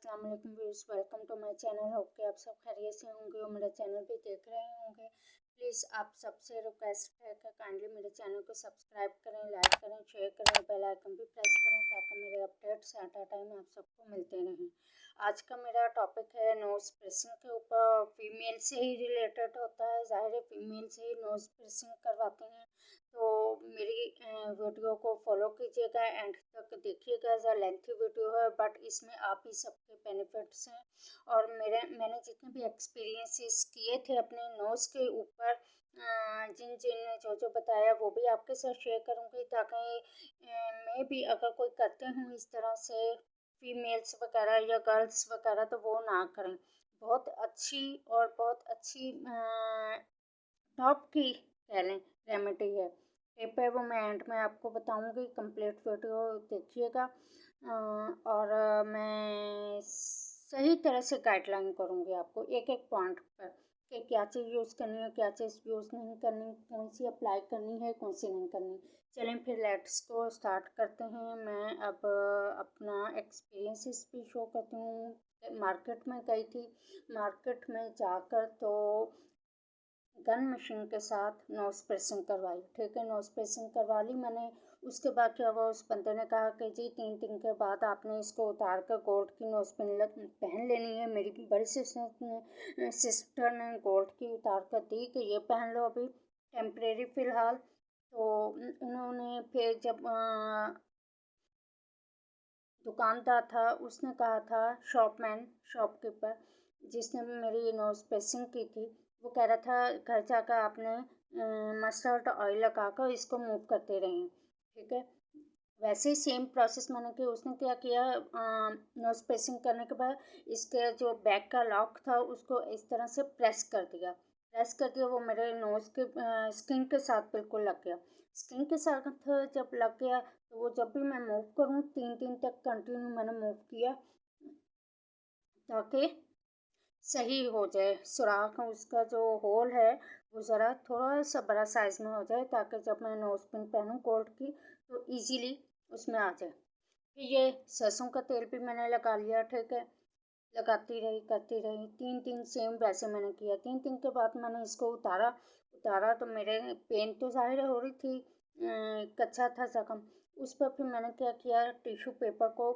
अस्सलाम वालेकुम viewers, welcome to my channel. Hope कि आप सब खैरियत से होंगे और मेरा चैनल भी देख रहे होंगे। प्लीज़ आप सबसे रिक्वेस्ट है कि काइंडली मेरे चैनल को सब्सक्राइब करें, लाइक करें, शेयर करें, बेल आइकन भी प्रेस करें ताकि मेरे अपडेट्स एट अ टाइम आप सबको मिलते रहें। आज का मेरा टॉपिक है नोज पियर्सिंग के ऊपर। फीमेल से ही रिलेटेड होता है, जाहिर है फीमेल से ही नोज पियर्सिंग करवाते हैं। तो मेरी वीडियो को फॉलो कीजिएगा, एंड तक देखिएगा। ज़रा लेंथी वीडियो है बट इसमें आप ही सबके बेनिफिट्स हैं। और मैंने जितने भी एक्सपीरियंसेस किए थे अपने नोज़ के ऊपर, जिन जिन जो बताया वो भी आपके साथ शेयर करूँगी ताकि मैं भी अगर कोई करते हूँ इस तरह से फीमेल्स वगैरह या गर्ल्स वगैरह तो वो ना करें। बहुत अच्छी और बहुत अच्छी टॉप की कह लें रेमेडी है। टिप है वो मैं एंड में आपको बताऊंगी। कंप्लीट वीडियो देखिएगा और मैं सही तरह से गाइडलाइन करूंगी आपको एक एक पॉइंट पर कि क्या चीज़ यूज़ करनी है, क्या चीज़ यूज़ नहीं करनी, कौन सी अप्लाई करनी है, कौन सी नहीं करनी। चलें फिर लेट्स को स्टार्ट करते हैं। मैं अब अपना एक्सपीरियंसेस भी शो करती हूँ। मार्केट में गई थी, मार्केट में जाकर तो गन मशीन के साथ नोज पियर्सिंग करवाई। ठीक है, नोज पियर्सिंग करवा ली मैंने। उसके बाद क्या हुआ, उस बंदे ने कहा कि जी 3 दिन के बाद आपने इसको उतार कर गोल्ड की नोज पहन लेनी है। मेरी बड़ी सिस्टर ने गोल्ड की उतार कर दी कि ये पहन लो अभी टेम्परेरी फ़िलहाल। तो उन्होंने फिर जब दुकानदार था उसने कहा था, शॉपकीपर जिसने मेरी नोज पियर्सिंग की थी, वो कह रहा था घर जाकर आपने मस्टर्ड ऑयल लगाकर इसको मूव करते रहें। ठीक है, वैसे ही सेम प्रोसेस मैंने की। उसने क्या किया, नोज पियर्सिंग करने के बाद इसके जो बैक का लॉक था उसको इस तरह से प्रेस कर दिया। वो मेरे नोज के स्किन के साथ बिल्कुल लग गया। स्किन के साथ जब लग गया तो वो जब भी मैं मूव करूँ 3 दिन तक कंटिन्यू मैंने मूव किया ताकि सही हो जाए। सुराख उसका जो होल है वो ज़रा थोड़ा सा बड़ा साइज़ में हो जाए ताकि जब मैं नोज पिन पहनूँ गोल्ड की तो इजीली उसमें आ जाए। फिर ये सरसों का तेल भी मैंने लगा लिया। ठीक है, लगाती रही करती रही 3 दिन सेम वैसे मैंने किया। 3 दिन के बाद मैंने इसको उतारा तो मेरे पेन तो ज़ाहिर हो रही थी, कच्चा था ज़ख्म। उस पर फिर मैंने क्या किया, टिश्यू पेपर को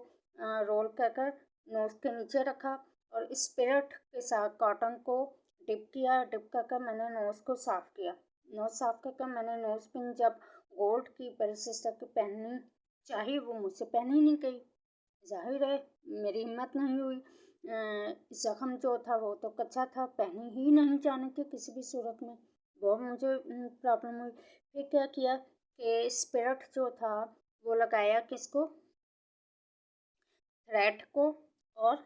रोल कर नोज़ के नीचे रखा और स्पिरिट के साथ कॉटन को डिप किया। डिप कर मैंने नोज़ को साफ़ किया। नोज़ साफ़ कर मैंने नोज़ पिन जब गोल्ड की बड़ी सिस्टर की पहननी चाहिए वो मुझसे पहन ही नहीं गई। ज़ाहिर है मेरी हिम्मत नहीं हुई। ज़ख्म जो था वो तो कच्चा था, पहने ही नहीं जाने के किसी भी सूरत में। बहुत मुझे प्रॉब्लम हुई। फिर क्या किया कि स्पिरिट जो था वो लगाया किसको, थ्रेड को और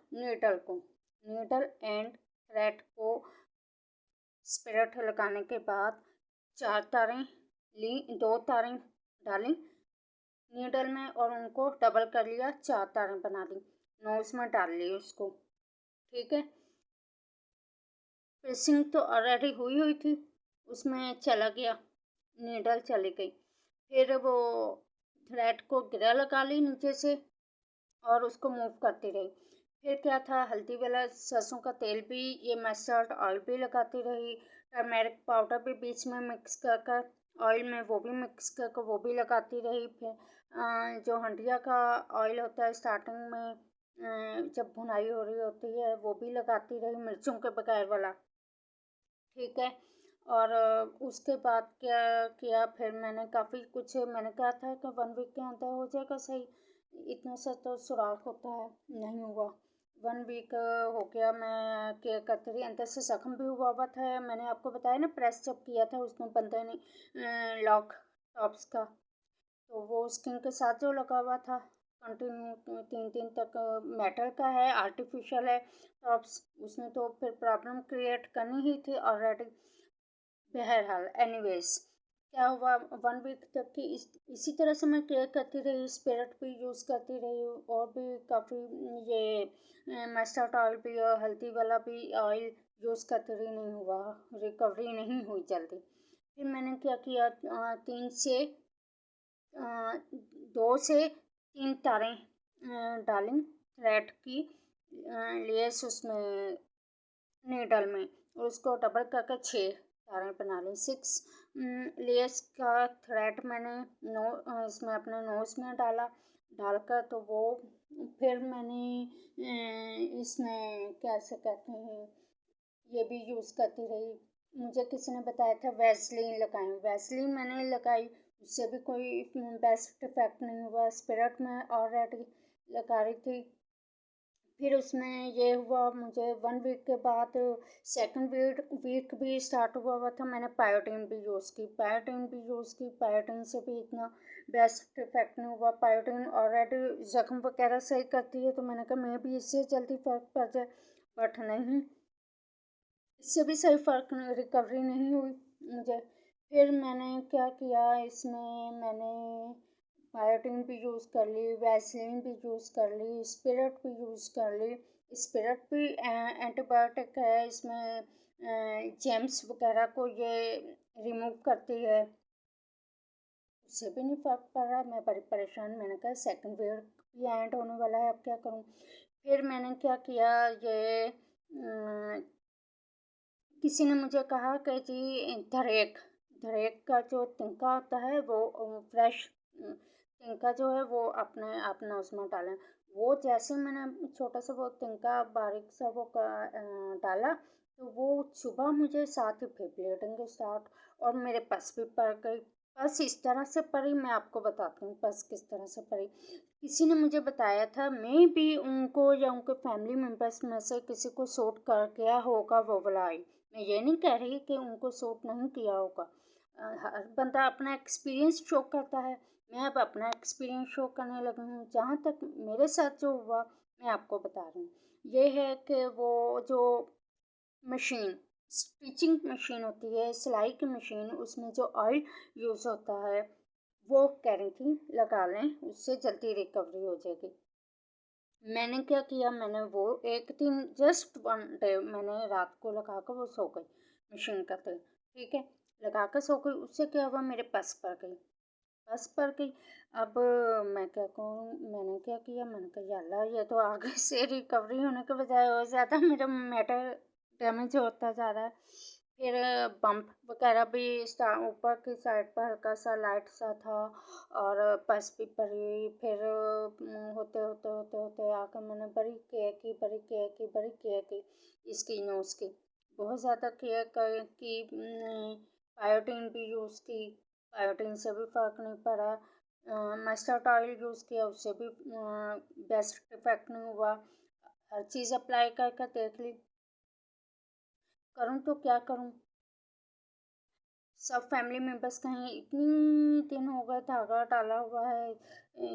नीडल एंड थ्रेड को स्पिरिट लगाने के बाद 4 तारें ली, 2 तारें डाली नीडल में और उनको डबल कर लिया, 4 तारें बना ली, नोज में डाल ली उसको। ठीक है, पियर्सिंग तो ऑलरेडी हुई थी, उसमें चला गया, नीडल चली गई। फिर वो थ्रेड को गिरा लगा ली नीचे से और उसको मूव करती रही। फिर क्या था, हल्दी वाला सरसों का तेल भी, ये मस्टर्ड ऑयल भी लगाती रही, टर्मेरिक पाउडर भी बीच में मिक्स कर ऑयल में वो भी मिक्स कर वो भी लगाती रही। फिर जो हंडिया का ऑयल होता है स्टार्टिंग में जब भुनाई हो रही होती है वो भी लगाती रही, मिर्चों के बगैर वाला। ठीक है, और उसके बाद क्या किया, फिर मैंने काफ़ी कुछ, मैंने कहा था कि 1 वीक के अंदर हो जाएगा सही। इतना सा तो सुराख होता है, नहीं हुआ। 1 वीक हो गया, मैं क्या करती रही, अंदर से जख्म भी हुआ था। मैंने आपको बताया ना, प्रेस जब किया था उसमें बंदे ने लॉक टॉप्स का, तो वो स्किन के साथ जो लगा हुआ था कंटिन्यू 3 दिन तक। मेटल का है, आर्टिफिशियल है टॉप्स, उसने तो फिर प्रॉब्लम क्रिएट करनी ही थी ऑलरेडी। बहरहाल एनीवेज क्या हुआ, 1 वीक तक की इसी तरह से मैं केयर करती रही, स्पिरिट भी यूज़ करती रही और भी काफ़ी ये मस्टर्ड ऑयल भी और हल्दी वाला भी ऑयल यूज़ करती रही, नहीं हुआ, रिकवरी नहीं हुई जल्दी। फिर मैंने क्या किया, 2 से 3 तारें डाली थ्रेड की लेस उसमें नीडल में, और उसको डबल करके 6 तारें बना ली। 6 लेयर्स का थ्रेड मैंने इसमें अपने नोज में डालकर तो वो फिर मैंने इसमें कैसे कहते हैं ये भी यूज़ करती रही। मुझे किसी ने बताया था वैसलीन लगाएं, वैसलीन मैंने लगाई, उससे भी कोई बेस्ट इफेक्ट नहीं हुआ। स्पिरिट में ऑलरेडी लगा रही थी। फिर उसमें ये हुआ, मुझे 1 वीक के बाद सेकंड वीक भी स्टार्ट हुआ था। मैंने पायोटीन भी यूज़ की, पायोटीन से भी इतना बेस्ट इफेक्ट नहीं हुआ। पायोटीन ऑलरेडी ज़ख्म वगैरह सही करती है, तो मैंने कहा मैं भी इससे जल्दी फ़र्क पड़ जाए, बट नहीं, इससे भी सही फ़र्क नहीं, रिकवरी नहीं हुई मुझे। फिर मैंने क्या किया, इसमें मैंने बायोटीन भी यूज़ कर ली, वैसलीन भी यूज़ कर ली, स्पिरिट भी यूज़ कर ली। स्पिरिट भी एंटीबायोटिक है, इसमें जेम्स वगैरह को ये रिमूव करती है, उससे भी नहीं फ़र्क पड़ रहा। मैं बड़ी परेशान, मैंने कहा सेकंड वेव भी एंड होने वाला है, अब क्या करूँ। फिर मैंने क्या किया, ये किसी ने मुझे कहा कि जी धरेक का जो तिनका होता है वो फ्रेश तिनका जो है वो अपना उसमें डालें। वो जैसे मैंने छोटा सा वो तिनका बारीक सा वो डाला, तो वो सुबह मुझे साथ ही फिर ब्लीडिंग स्टार्ट, और मेरे पस भी पड़ गई। पस इस तरह से पड़ी, मैं आपको बताती हूँ पस किस तरह से पड़ी। किसी ने मुझे बताया था, मे बी उनको या उनके फैमिली मेम्बर्स में से किसी को सूट कर गया होगा वो वाला ऑयल। मैं ये नहीं कह रही कि उनको सूट नहीं किया होगा, हर बंदा अपना एक्सपीरियंस शो करता है। मैं अब अपना एक्सपीरियंस शो करने लगी हूँ। जहाँ तक मेरे साथ जो हुआ मैं आपको बता रही हूँ, ये है कि वो जो मशीन स्टिचिंग मशीन होती है, सिलाई की मशीन, उसमें जो ऑयल यूज़ होता है वो कह रही थी लगा लें, उससे जल्दी रिकवरी हो जाएगी। मैंने क्या किया, मैंने वो एक दिन जस्ट 1 डे मैंने रात को लगा कर वो सो गई, मशीन का तेल, ठीक है, लगा कर सो गई। उससे क्या हुआ, मेरे पस पड़ गई, पस पड़ गई। अब मैं क्या कहूँ, मैंने क्या किया, मैंने कहा या अल्लाह, ये तो आगे से रिकवरी होने के बजाय और ज़्यादा मेरा मैटर डैमेज होता जा रहा है। फिर बम्प वगैरह भी ऊपर की साइड पर हल्का सा लाइट सा था, और पस भी पड़ी। फिर होते होते होते होते आकर मैंने बड़ी केयर की इसकी नोज़ की, बहुत ज़्यादा केयर की। बायोटीन भी यूज़ की, बायोटीन से भी फ़र्क नहीं पड़ा। मस्टर्ड ऑयल यूज़ किया, उससे भी बेस्ट इफेक्ट नहीं हुआ। हर चीज़ अप्लाई कर कर देख ली, करूँ तो क्या करूँ। सब फैमिली मेम्बर्स कहें इतनी दिन हो गए, धागा डाला हुआ है,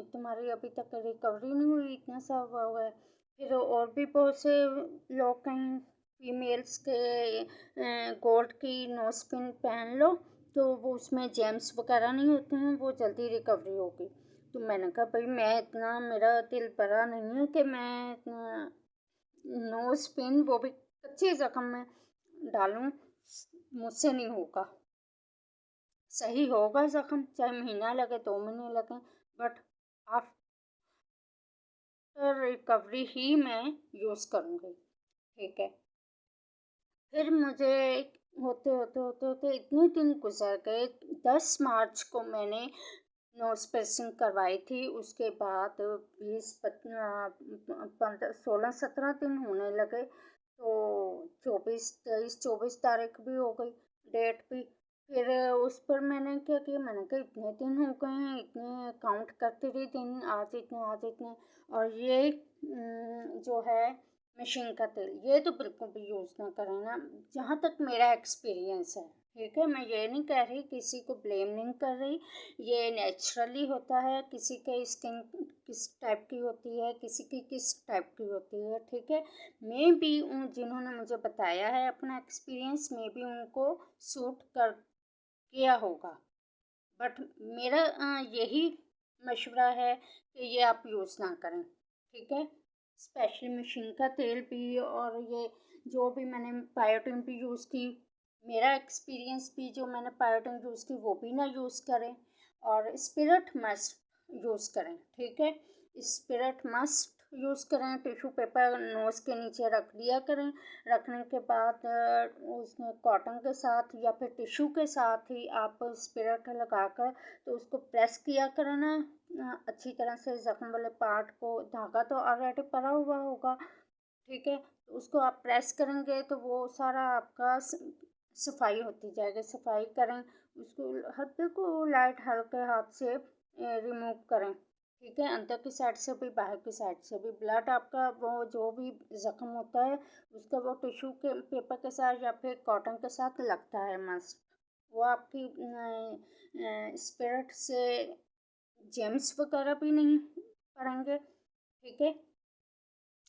तुम्हारी अभी तक रिकवरी नहीं हुई, इतना सब हुआ है। फिर और भी बहुत से लोग कहें फीमेल्स के गोल्ड की नोज पिन पहन लो, तो वो उसमें जेम्स वगैरह नहीं होते हैं, वो जल्दी रिकवरी होगी। तो मैंने कहा भाई मैं इतना, मेरा दिल भरा नहीं है कि मैं इतना नोज पिन वो भी कच्चे जख्म में डालूं, मुझसे नहीं होगा। सही होगा ज़ख्म, चाहे महीना लगे 2 महीने लगें, बट आफ्टर रिकवरी ही मैं यूज़ करूँगी, ठीक है। फिर मुझे होते होते होते होते इतने दिन गुजर गए। 10 मार्च को मैंने नोज पियर्सिंग करवाई थी, उसके बाद 16-17 दिन होने लगे, तो 24 तारीख भी हो गई, डेट भी। फिर उस पर मैंने क्या किया, मैंने कहा इतने दिन हो गए हैं, इतने काउंट करते रही दिन, आज इतने, और ये जो है मशीन का तेल, ये तो बिल्कुल भी यूज़ ना करें ना, जहाँ तक मेरा एक्सपीरियंस है, ठीक है। मैं ये नहीं कह रही, किसी को ब्लेम नहीं कर रही, ये नेचुरली होता है, किसी के स्किन किस टाइप की होती है, किसी की किस टाइप की होती है, ठीक है। मे बी उन जिन्होंने मुझे बताया है अपना एक्सपीरियंस, मे बी उनको सूट कर किया होगा, बट मेरा यही मशवरा है कि ये आप यूज़ ना करें, ठीक है। स्पेशली मशीन का तेल भी, और ये जो भी मैंने बायोटीन भी यूज़ की, मेरा एक्सपीरियंस भी जो मैंने बायोटीन यूज़ की वो भी ना यूज़ करें, और स्पिरिट मस्ट यूज़ करें, ठीक है। स्पिरिट मस्ट यूज़ करें। टिश्यू पेपर नोज़ के नीचे रख दिया करें। रखने के बाद उसमें कॉटन के साथ या फिर टिश्यू के साथ ही आप स्पिरिट लगाकर तो उसको प्रेस किया करें ना अच्छी तरह से ज़ख्म वाले पार्ट को। धागा तो ऑलरेडी पड़ा हुआ होगा, ठीक है, तो उसको आप प्रेस करेंगे तो वो सारा आपका सफाई होती जाएगी। सफाई करें उसको, बिल्कुल लाइट हल्के हाथ से रिमूव करें, ठीक है, अंदर की साइड से भी बाहर की साइड से भी। ब्लड आपका वो जो भी ज़ख्म होता है उसका वो टिश्यू के पेपर के साथ या फिर कॉटन के साथ लगता है मस्ट। वो आपकी स्पिरिट से जेम्स वगैरह भी नहीं पड़ेंगे, ठीक है,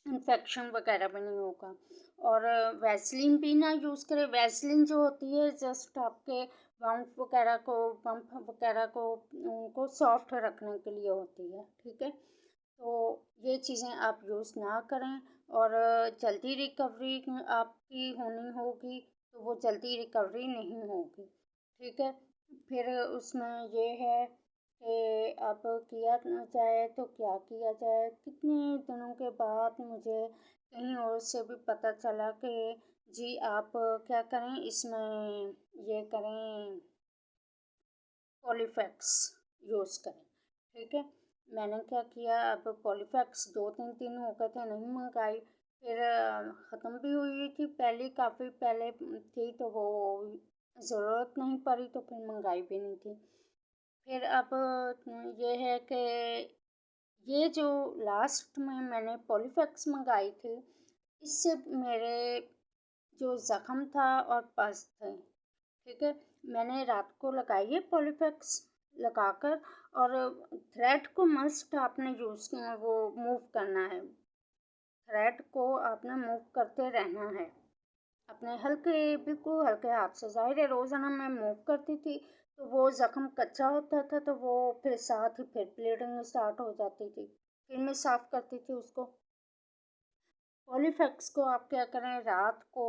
इन्फेक्शन वगैरह भी नहीं होगा। और वैसलीन भी ना यूज़ करें। वैसलीन जो होती है जस्ट आपके बाउंड वगैरह को, बम्प वगैरह को, उनको सॉफ्ट रखने के लिए होती है, ठीक है। तो ये चीज़ें आप यूज़ ना करें। और जल्दी रिकवरी आपकी होनी होगी तो वो जल्दी रिकवरी नहीं होगी, ठीक है। फिर उसमें ये है कि अब किया जाए तो क्या किया जाए। कितने दिनों के बाद मुझे कहीं और से भी पता चला कि जी आप क्या करें, इसमें ये करें, पॉलीफैक्स यूज़ करें, ठीक है। मैंने क्या किया, अब पॉलीफैक्स 2-3 दिन हो गए थे नहीं मंगाई। फिर ख़त्म भी हुई थी पहले, काफ़ी पहले थी तो वो ज़रूरत नहीं पड़ी तो फिर मंगाई भी नहीं थी। फिर अब ये है कि ये जो लास्ट में मैंने पॉलीफैक्स मंगाई थी इससे मेरे जो ज़ख्म था और पस थे, ठीक है, मैंने रात को लगाई है पॉलीफैक्स लगाकर। और थ्रेड को मस्ट आपने यूज़ वो मूव करना है। थ्रेड को आपने मूव करते रहना है अपने हल्के, बिल्कुल हल्के हाथ से। ज़ाहिर है रोज़ाना मैं मूव करती थी तो वो ज़ख्म कच्चा होता था तो वो फिर साथ ही फिर ब्लीडिंग स्टार्ट हो जाती थी। फिर मैं साफ़ करती थी उसको। पॉलीफैक्स को आप क्या करें, रात को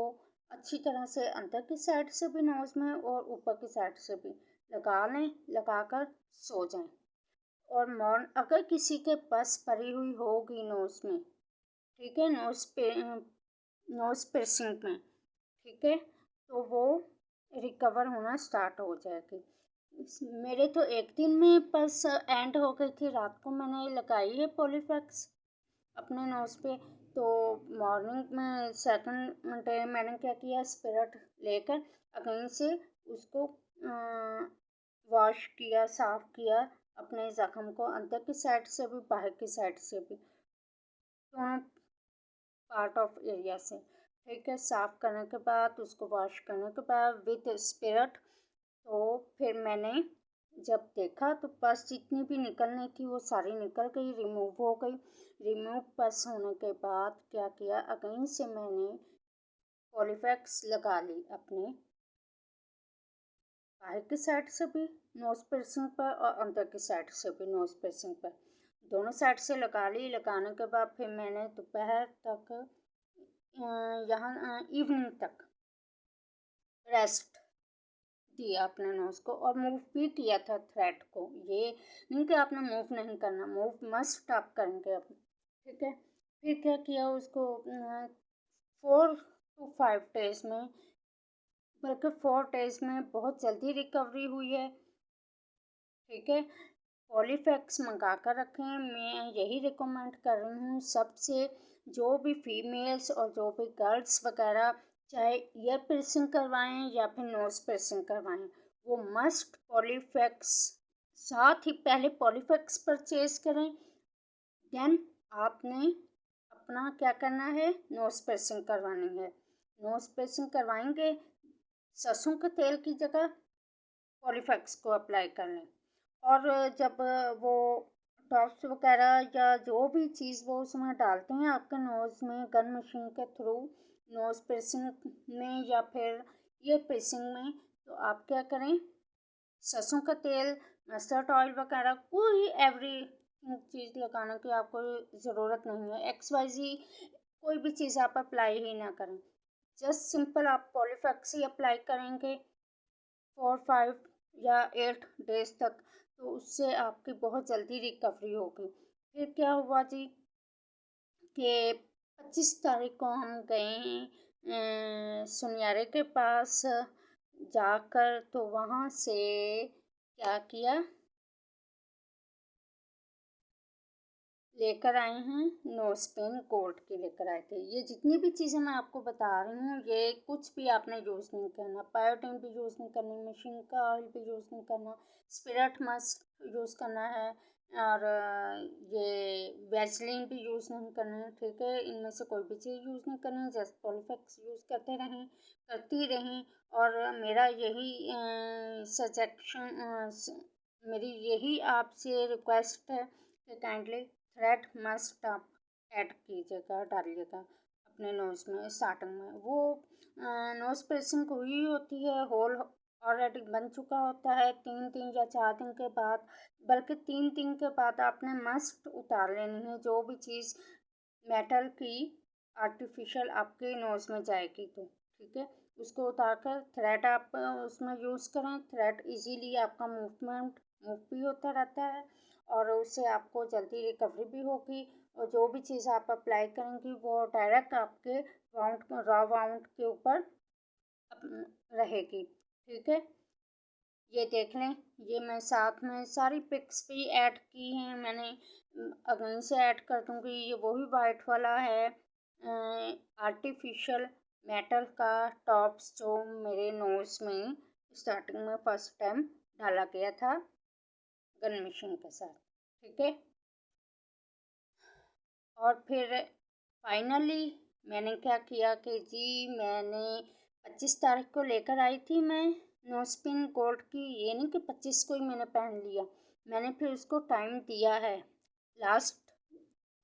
अच्छी तरह से अंदर की साइड से भी नोज़ में और ऊपर की साइड से भी लगा लें, लगाकर सो जाएं। और अगर किसी के पस पड़ी हुई होगी नोज़ में, ठीक है, नोज़ पियर्सिंग में, ठीक है, तो वो रिकवर होना स्टार्ट हो जाएगी। मेरे तो एक दिन में पस एंड हो गई थी। रात को मैंने लगाई है पॉलीफैक्स अपने नोज़ पे। तो मॉर्निंग में सेकंड डे मैंने क्या किया, स्पिरिट लेकर अगेन से उसको वॉश किया, साफ़ किया अपने ज़ख्म को, अंदर की साइड से भी बाहर की साइड से भी, दोनों पार्ट ऑफ एरिया से, ठीक है। साफ़ करने के बाद उसको वॉश करने के बाद विद स्पिरिट, तो फिर मैंने जब देखा तो पस जितनी भी निकलनी थी वो सारी निकल गई, रिमूव हो गई। रिमूव पस होने के बाद क्या किया, अगेन से मैंने पॉलीफैक्स लगा ली अपने बाहर की साइड से भी नोज़ पियर्सिंग पर और अंदर की साइड से भी नोज़ पियर्सिंग पर, दोनों साइड से लगा ली। लगाने के बाद फिर मैंने दोपहर तक यहाँ इवनिंग तक रेस्ट दिया अपने नोज़ को और मूव भी किया था थ्रेड को। ये नहीं कि आपने मूव नहीं करना, मूव मस्ट आप करेंगे अब, ठीक है। फिर क्या किया उसको 4 to 5 डेज में, बल्कि 4 डेज में बहुत जल्दी रिकवरी हुई है, ठीक है। पॉलीफैक्स मंगा कर रखें। मैं यही रिकमेंड कर रही हूँ सबसे, जो भी फीमेल्स और जो भी गर्ल्स वगैरह चाहे ईयर पियर्सिंग करवाएं या फिर नोज़ पियर्सिंग करवाएं, वो मस्ट पॉलीफैक्स, साथ ही पहले पॉलीफैक्स परचेज करें, देन आपने अपना क्या करना है, नोज़ पियर्सिंग करवानी है। नोज़ पियर्सिंग करवाएंगे, सरसों के तेल की जगह पॉलीफैक्स को अप्लाई कर लें। और जब वो ड्रॉप्स वगैरह या जो भी चीज़ वो उसमें डालते हैं आपके नोज़ में गन मशीन के थ्रू, नोज़ पियर्सिंग में या फिर ईयर पियर्सिंग में, तो आप क्या करें, सरसों का तेल, मस्टर्ड ऑयल वगैरह कोई एवरी चीज़ लगाने की आपको ज़रूरत नहीं है। XYZ कोई भी चीज़ आप अप्लाई ही ना करें, जस्ट सिंपल आप पॉलीफैक्स ही अप्लाई करेंगे 4, 5 या 8 डेज तक, तो उससे आपकी बहुत जल्दी रिकवरी होगी। फिर क्या हुआ जी, कि 25 तारीख को हम गए हैं सुनियारे के पास जाकर, तो वहाँ से क्या किया, लेकर आए हैं नोस्पिन गोल्ड की लेकर आए थे। ये जितनी भी चीज़ें मैं आपको बता रही हूँ, ये कुछ भी आपने यूज़ नहीं करना। बायोटिन भी यूज़ नहीं करनी, मशीन का ऑयल भी यूज़ नहीं करना, स्पिरिट मस्ट यूज़ करना है, और ये वैसलीन भी यूज़ नहीं करना है, ठीक है। इनमें से कोई भी चीज़ यूज़ नहीं करनी है, जस्ट पॉलीफैक्स यूज़ करती रहें। और मेरा यही सजेशन, मेरी यही आपसे रिक्वेस्ट है कि काइंडली थ्रेड मस्ट आप ऐड कीजिएगा, डालिएगा अपने नोज़ में स्टार्टिंग में। वो नोज़ प्रेसिंग हुई होती है, होल ऑलरेडी बन चुका होता है 3 दिन या 4 दिन के बाद, बल्कि 3 दिन के बाद आपने मस्ट उतार लेनी है जो भी चीज़ मेटल की आर्टिफिशियल आपके नोज़ में जाएगी, तो ठीक है। उसको उतार कर थ्रेड आप उसमें यूज़ करें। थ्रेड इजीली आपका मूवमेंट मूव भी होता रहता है, और उससे आपको जल्दी रिकवरी भी होगी, और जो भी चीज़ आप अप्लाई करेंगी वो डायरेक्ट आपके वाउंड रॉ वाउंड के ऊपर रहेगी, ठीक है। ये देख लें, ये मैं साथ में सारी पिक्स भी ऐड की हैं मैंने, अगेन से ऐड कर दूँगी। ये वही वाइट वाला है आर्टिफिशियल मेटल का टॉप्स जो मेरे नोज़ में स्टार्टिंग में फर्स्ट टाइम डाला गया था गन मशीन के साथ, ठीक है। और फिर फाइनली मैंने क्या किया कि जी मैंने 25 तारीख को लेकर आई थी मैं नोस्पिन गोल्ड की। ये नहीं कि 25 को ही मैंने पहन लिया, मैंने फिर उसको टाइम दिया है। लास्ट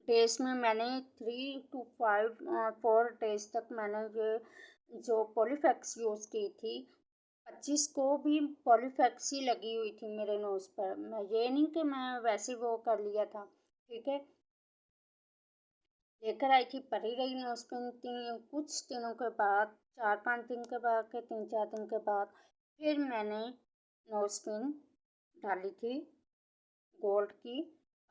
डेज में मैंने 3 to 4 डेज तक मैंने ये जो पॉलीफैक्स यूज़ की थी। 25 को भी पॉलीफैक्स ही लगी हुई थी मेरे नोज़ पर, मैं ये नहीं कि मैं वैसे वो कर लिया था, ठीक है। लेकर आई थी, पड़ी रही नोस्पिन कुछ दिनों के बाद, 4-5 दिन के बाद के 3-4 दिन के बाद फिर मैंने नोस्पिन डाली थी गोल्ड की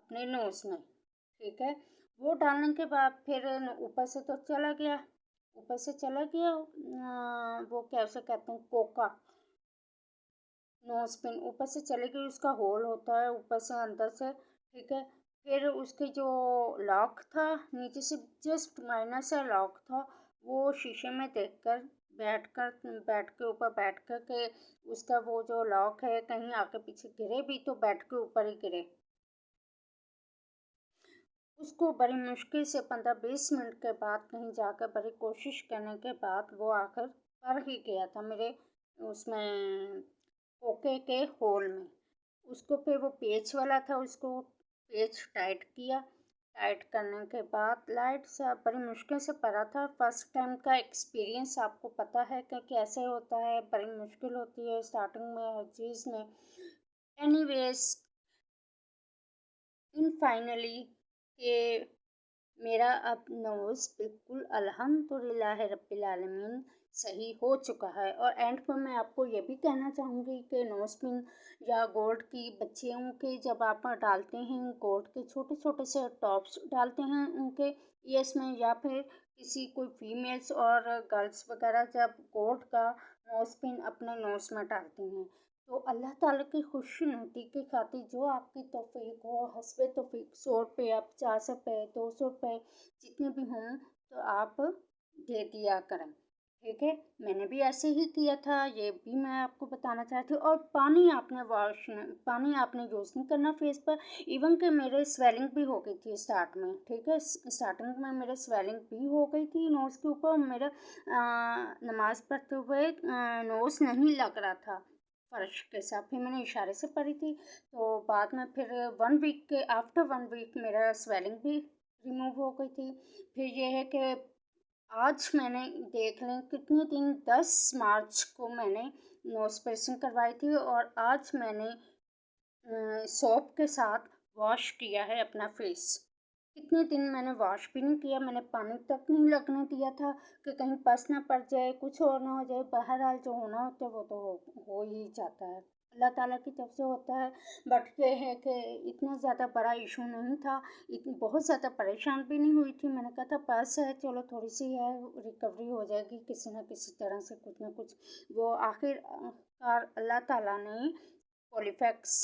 अपने नोज़ में, ठीक है। वो डालने के बाद फिर ऊपर से तो चला गया, ऊपर से चला गया वो कैसे कहते हैं कोका, नोस्पिन ऊपर से चले गई, उसका होल होता है ऊपर से अंदर से, ठीक है। फिर उसके जो लॉक था नीचे से जस्ट माइनर सा लॉक था, वो शीशे में देखकर बेड के ऊपर बैठ कर के उसका वो जो लॉक है कहीं आगे पीछे गिरे भी तो बेड के ऊपर ही गिरे। उसको बड़ी मुश्किल से 15-20 मिनट के बाद कहीं जाकर बड़ी कोशिश करने के बाद वो आकर पर ही गया था मेरे उसमें ओके के होल में। उसको फिर वो पेच वाला था, उसको पेच टाइट किया, टाइट करने के बाद लाइट सा बड़ी मुश्किल से पड़ा था। फर्स्ट टाइम का एक्सपीरियंस आपको पता है कि कैसे होता है, बड़ी मुश्किल होती है स्टार्टिंग में हर चीज़ में। एनीवेज इन फाइनली के मेरा अब नोज़ बिल्कुल अल्हम्दुलिल्लाह रब्बिल आलमीन सही हो चुका है। और एंड पर मैं आपको ये भी कहना चाहूँगी कि नोज़पिन या गोल्ड की बच्चियों के जब आप डालते हैं, गोल्ड के छोटे छोटे से टॉप्स डालते हैं उनके ईयर्स में, या फिर किसी कोई फीमेल्स और गर्ल्स वगैरह जब गोल्ड का नोज़पिन अपने नोज़ में डालती हैं, तो अल्लाह ताला की खुशनुदी की खातिर जो आपकी तौफीक हो, हस्बे तौफीक 100 रुपये, 50 रुपये, 200 रुपये जितने भी हों, तो आप दे दिया करें, ठीक है। मैंने भी ऐसे ही किया था, ये भी मैं आपको बताना चाहती हूँ। और पानी आपने यूज़ नहीं करना फेस पर। इवन कि मेरे स्वेलिंग भी हो गई थी स्टार्ट में, ठीक है। स्टार्टिंग में मेरे स्वेलिंग भी हो गई थी नोज़ के ऊपर, मेरा नमाज़ पढ़ते हुए नोज़ नहीं लग रहा था फ़र्श के साथ, फिर मैंने इशारे से पढ़ी थी। तो बाद में फिर 1 वीक के आफ्टर 1 वीक मेरा स्वेलिंग भी रिमूव हो गई थी। फिर ये है कि आज मैंने देख लें कितने दिन, 10 मार्च को मैंने नोज़ पियर्सिंग करवाई थी, और आज मैंने सोप के साथ वॉश किया है अपना फेस। कितने दिन मैंने वॉश भी नहीं किया, मैंने पानी तक नहीं लगने दिया था कि कहीं पस ना पड़ जाए, कुछ और ना हो जाए। बहरहाल जो होना होता है वो तो हो ही जाता है। अल्लाह ताला की तरफ से होता है। बट ये है कि इतना ज़्यादा बड़ा इशू नहीं था, बहुत ज़्यादा परेशान भी नहीं हुई थी। मैंने कहा था बस है, चलो थोड़ी सी है, रिकवरी हो जाएगी किसी ना किसी तरह से, कुछ ना कुछ। वो आखिरकार अल्लाह ताला ने पॉलीफैक्स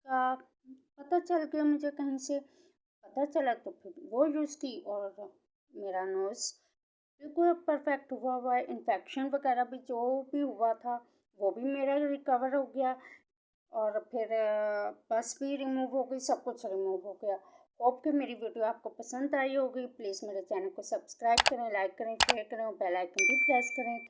का पता चल गया, मुझे कहीं से पता चला तो फिर वो यूज़ की, और मेरा नोज़ बिल्कुल परफेक्ट हुआ है। इन्फेक्शन वगैरह भी जो भी हुआ था वो भी मेरा रिकवर हो गया, और फिर बस भी रिमूव हो गई, सब कुछ रिमूव हो गया। होप कि मेरी वीडियो आपको पसंद आई होगी। प्लीज़ मेरे चैनल को सब्सक्राइब करें, लाइक करें, शेयर करें और बेल आइकन भी प्रेस करें।